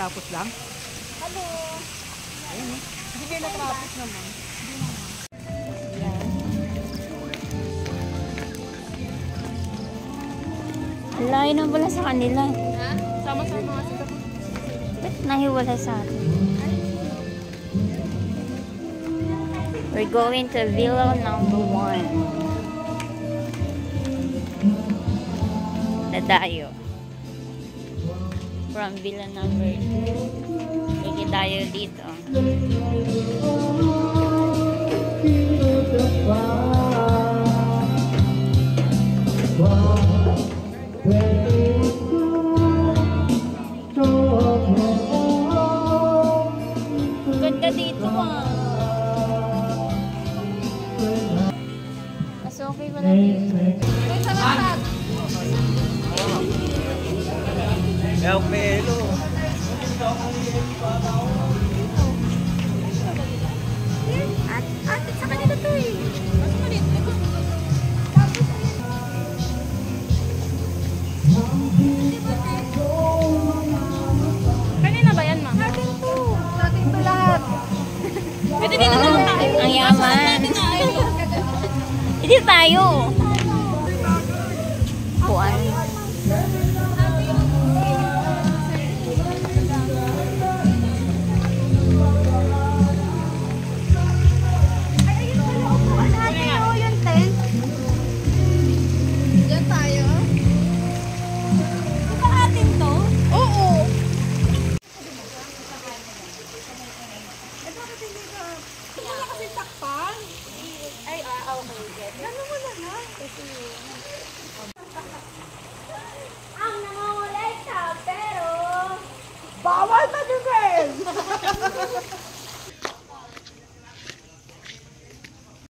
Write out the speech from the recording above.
Kakatapos lang. Hello. Ayun eh. Hindi kayo natapos naman. Layo na pala sa kanila. Ha? Sama-sama nga sila. Ba't nahiwala sa atin? We're going to Villa number 1. Dadayo. From Villa number 2. Dayo dito. Ganda dito ah. Mas okay pala dito. Ay, salamat. El pelo. Ate, sa kanila to eh. Mas malit. Kanina ba yan, ma? Atin to. Atin to lahat. Pwede din naman tayo. Ang yaman. Hindi tayo. Kuan. Okay. Gano'n mo na lang. Kasi